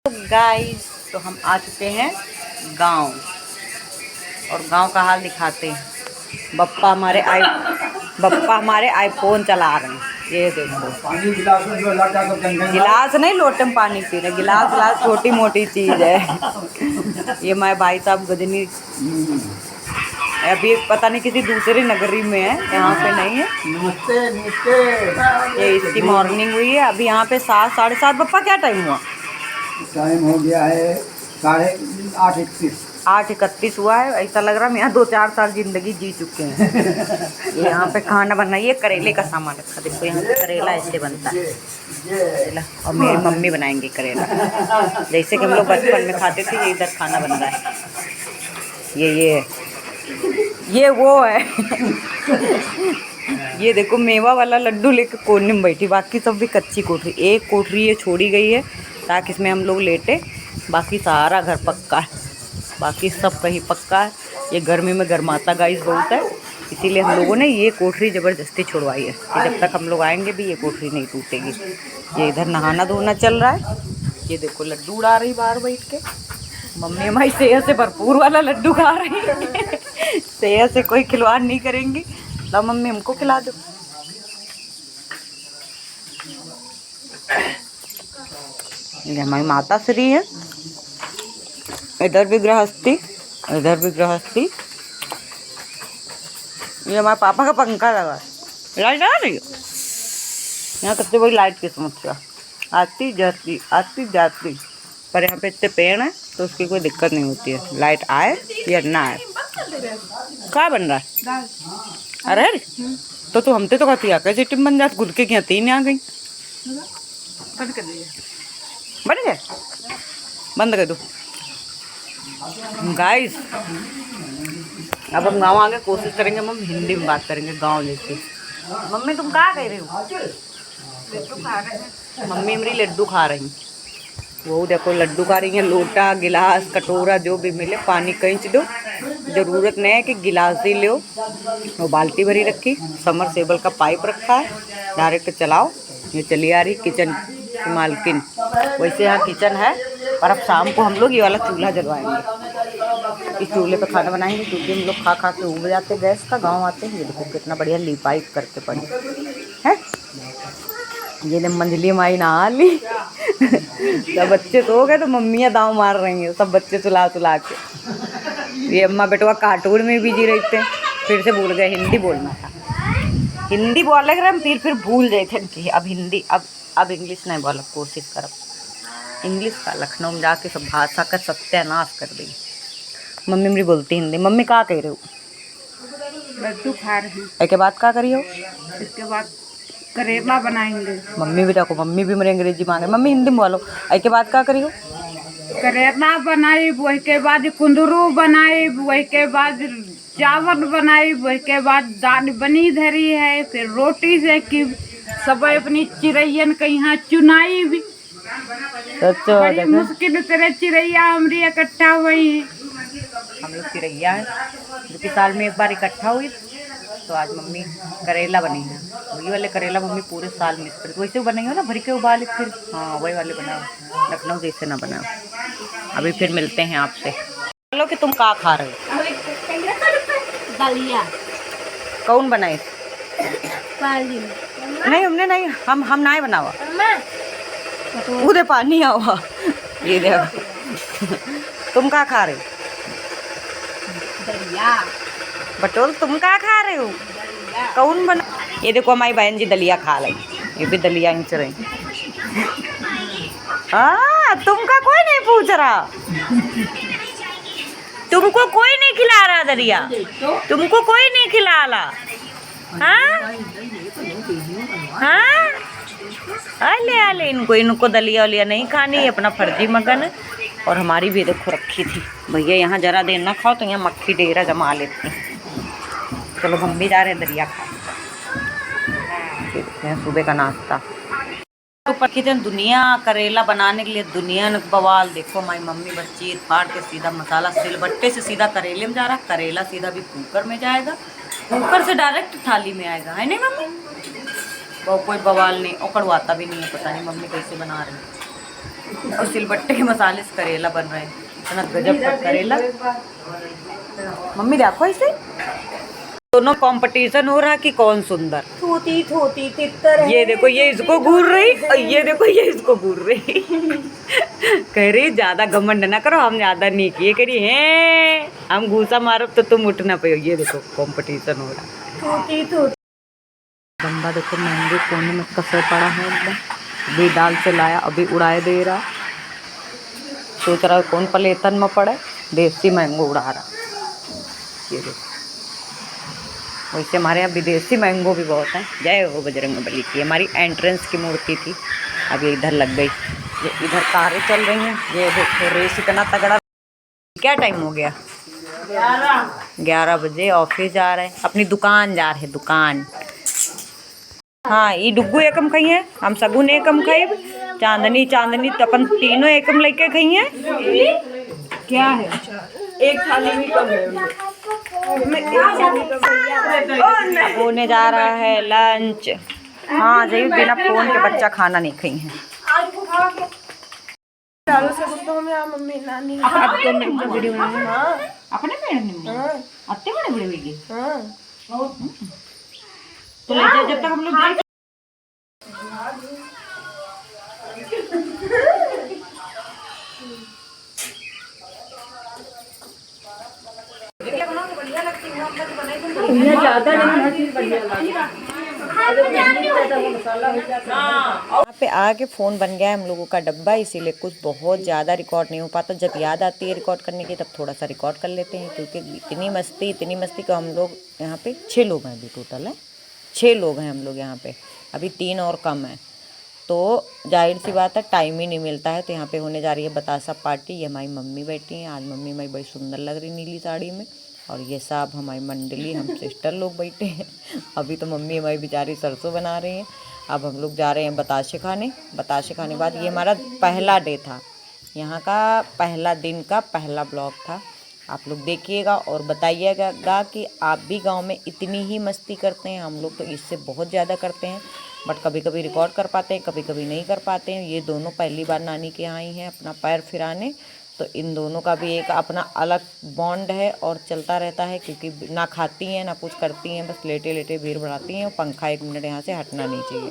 तो गाइस, तो हम आ चुके हैं गांव और गांव का हाल दिखाते हैं। बप्पा हमारे आईफोन चला रहे हैं। ये देखो, गिलास नहीं, लोटे में पानी पी रहे। गिलास छोटी मोटी चीज है। ये हमारे भाई साहब गजनी अभी पता नहीं किसी दूसरी नगरी में है, यहाँ पे नहीं है। ये इसकी मॉर्निंग हुई है। अभी यहाँ पे 7 साढ़े 7। बप्पा क्या टाइम हुआ? टाइम हो गया है 8:31। 8:31 हुआ है। ऐसा लग रहा है हम यहाँ 2-4 साल जिंदगी जी चुके हैं। ये यहाँ पे खाना बनाइए, करेले का सामान रखा। देखो यहाँ पे करेला ऐसे बनता है और मेरी मम्मी बनाएंगे करेला जैसे कि हम लोग बचपन में खाते थे। ये इधर खाना बन रहा है। ये वो है। ये देखो मेवा वाला लड्डू लेके कोने में बैठी। बाकी सब भी कच्ची कोठरी, एक कोठरी ये छोड़ी गई है ताकि इसमें हम लोग लेटे। बाकी सारा घर पक्का है, बाकी सब कहीं पक्का है। ये गर्मी में गर्माता गाइस बहुत है, इसीलिए हम लोगों ने ये कोठरी ज़बरदस्ती छुड़वाई है कि जब तक हम लोग आएंगे भी ये कोठरी नहीं टूटेगी। ये इधर नहाना धोना चल रहा है। ये देखो लड्डू उड़ा रही बाहर बैठ के। मम्मी हमारी सेहत से भरपूर वाला लड्डू खा रही है। सेहत से कोई खिलवाड़ नहीं करेंगी। ला मम्मी हमको खिला दो। ये हमारी माता श्री है। इधर भी गृहस्थी, इधर भी गृहस्थी। ये हमारे पापा का पंखा लगा, लाइट आ रही है। यहाँ कितनी बड़ी लाइट की समस्या, आती जाती पर यहाँ पे इतने पेड़ हैं तो उसकी कोई दिक्कत नहीं होती है, लाइट आए या ना आए। क्या बन रहा है? अरे तो तू हमसे तो कहती है सिटी में बन जाती, गुल के 3 आ गई। बंद कर दीजिए। बन गए, बंद कर दो। गाइस अब हम गाँव आगे कोशिश करेंगे, हम हिंदी में बात करेंगे गाँव जैसे। मम्मी तुम क्या कह रही हो? लड्डू खा रहे हैं। मम्मी मेरी लड्डू खा रही, वो देखो लड्डू खा रही है। लोटा गिलास कटोरा जो भी मिले पानी खींच दो। ज़रूरत नहीं है कि गिलास ही लो। वो बाल्टी भरी रखी, समरसेबल का पाइप रखा है, डायरेक्ट चलाओ। ये चली आ रही किचन की मालकिन। वैसे यहाँ किचन है पर अब शाम को हम लोग ये वाला चूल्हा जलवाएंगे। इस चूल्हे पे खाना बनाएंगे क्योंकि हम लोग खा के उब जाते गैस का। गाँव आते हैं। ये देखो कितना बढ़िया लिपाइप करके पड़े है। ये मंझली माई नहा ली। सब बच्चे सो गए तो मम्मियाँ दाव मार रही हैं, सब बच्चे सुला के। ये अम्मा बेटवा कार्टून में बिजी रहते हैं। फिर से भूल गए, हिंदी बोलना था। हिंदी बोल रहे हम फिर भूल गए थे। अब हिंदी, अब इंग्लिश नहीं बोला, कोशिश करब इंग्लिश का। लखनऊ में जाके सब भाषा का सत्यानाश कर दी। मम्मी मेरी बोलती हिंदी। मम्मी क्या कह रहे हो? लड्डू खा रही हूँ। इसके बाद क्या करी हो? इसके बाद करेला बनाएंगे। मम्मी भी देखो, मम्मी भी मेरी अंग्रेजी मांगे। मम्मी हिंदी में बोलो। इसके बाद क्या करी हो? करेला बनाई, वही के बाद कुंदरू बनाई, वही के बाद चावल बनाई, वही के बाद दाल बनी धरी है, फिर रोटी सेकी। सब अपनी चिड़ैयन के यहाँ चुनाई भी। बड़ी मुश्किल तेरे चिड़ैया हमारी इकट्ठा हुई है। हम लोग चिड़ैया हैं जो कि साल में एक बार इकट्ठा हुई। तो आज मम्मी करेला बनी है। वही वाले करेला मम्मी पूरे साल मिस करती। वैसे बनेंगे ना, भर के उबाले फिर। हाँ वही वाले बनाओ, लखनऊ जैसे ना बनाओ। अभी फिर मिलते हैं आपसे। बोलो कि तुम क्या खा रहे हो? दलिया। कौन बनाए? नहीं हमने नहीं, हम ना बनावा। उधर पानी आवा। ये देखो। तुम क्या खा रहे हो? दलिया। बटोल तुम क्या खा रहे हो? कौन बना? ये देखो हमारी बहन जी दलिया खा रही। ये भी दलिया इंच रही। हाँ तुमका कोई नहीं पूछ रहा, तुमको कोई नहीं खिला रहा दलिया, तुमको कोई नहीं खिला रहा। हाँ आले इनको दलिया वलिया नहीं खानी, अपना फर्जी मगन है। और हमारी भी देखो रखी थी। भैया यहाँ जरा देर ना खाओ तो यहाँ मक्खी डेरा जमा लेती। चलो हम भी जा रहे हैं दलिया खा। सुबह का नाश्ता ऊपर किचन। दुनिया करेला बनाने के लिए दुनिया ने बवाल। देखो हमारी मम्मी बच्ची चीर फाड़ के सीधा मसाला सिलबट्टे से सीधा करेले में जा रहा। करेला सीधा भी कुकर में जाएगा, कुकर से डायरेक्ट थाली में आएगा, है नहीं मम्मी? वो कोई बवाल नहीं, और कड़वाता भी नहीं है। पता नहीं मम्मी कैसे बना रही है। और सिलबट्टे के मसाले से करेला बन रहे हैं। इतना गजब का करेला। मम्मी देखो इसे, दोनों कंपटीशन हो रहा कि कौन सुंदर। थोती थोती तितर है। ये देखो ये इसको घूर रही और ये देखो ये इसको घूर रही। कह रही ज्यादा घमंड ना करो, हम ज्यादा नहीं किए। कह रही है हम घूसा मारो तो तुम उठ ना पाओ। ये देखो कंपटीशन हो रहा। थोती थोती। बंदा देखो मैंगो कोने में कसर पड़ा है एकदम, अभी डाल से लाया अभी उड़ाए दे रहा। सोच रहा है कौन पलेतन में पड़े, देसी मैंगो उड़ा रहा। ये देखो, वैसे हमारे यहाँ विदेशी मैंगो भी बहुत हैं। जय हो बजरंगबली की। हमारी एंट्रेंस की मूर्ति थी, अभी इधर लग गई। ये इधर कारें चल रही हैं। ये देखो रेस इतना तगड़ा। क्या टाइम हो गया? 11 बजे। ऑफिस जा रहे हैं, अपनी दुकान जा रहे हैं, दुकान। हाँ ये डुग्गू एकम खाई है, हम सगुन एकम खाई, चांदनी चांदनी तपन तीनों एकम लेके खाई हैं। क्या है? एक थाली में कम है। होने जा रहा है लंच। हाँ जरूर, बिना फोन के बच्चा खाना नहीं खाई है। डालो से कुछ तो हमें मम्मी नानी अब तो मेरे वीडियो में हाँ अपने पेड़ में हाँ अत्ते बड़े बड़े हुए हाँ। तो ले जाए जब तक हम लोग जाए। ज्यादा नहीं, हर चीज बढ़िया यहाँ पे आके फ़ोन बन गया है हम लोगों का डब्बा, इसीलिए कुछ बहुत ज़्यादा रिकॉर्ड नहीं हो पाता। जब याद आती है रिकॉर्ड करने की तब थोड़ा सा रिकॉर्ड कर लेते हैं, क्योंकि इतनी मस्ती कि हम लोग यहाँ पे 6 लोग हैं, अभी टोटल है 6 लोग हैं हम लोग यहाँ पे, अभी 3 और कम हैं। तो जाहिर सी बात है टाइम ही नहीं मिलता है। तो यहाँ पे होने जा रही है बतासा पार्टी। ये हमारी मम्मी बैठी हैं, आज मम्मी हमारी बड़ी सुंदर लग रही नीली साड़ी में, और ये सब हमारी मंडली, हम सिस्टर लोग बैठे हैं। अभी तो मम्मी हमारी बेचारी सरसों बना रही हैं। अब हम लोग जा रहे हैं बताशे खाने। बताशे खाने बाद ये हमारा पहला डे था, यहाँ का पहला दिन का पहला ब्लॉग था। आप लोग देखिएगा और बताइएगा कि आप भी गांव में इतनी ही मस्ती करते हैं। हम लोग तो इससे बहुत ज़्यादा करते हैं, बट कभी कभी रिकॉर्ड कर पाते हैं, कभी कभी नहीं कर पाते हैं। ये दोनों पहली बार नानी के यहाँ आई हैं अपना पैर फिराने, तो इन दोनों का भी एक अपना अलग बॉन्ड है और चलता रहता है, क्योंकि ना खाती हैं ना कुछ करती हैं, बस लेटे लेटे भीड़ बढ़ाती हैं। और पंखा 1 मिनट यहाँ से हटना नहीं चाहिए।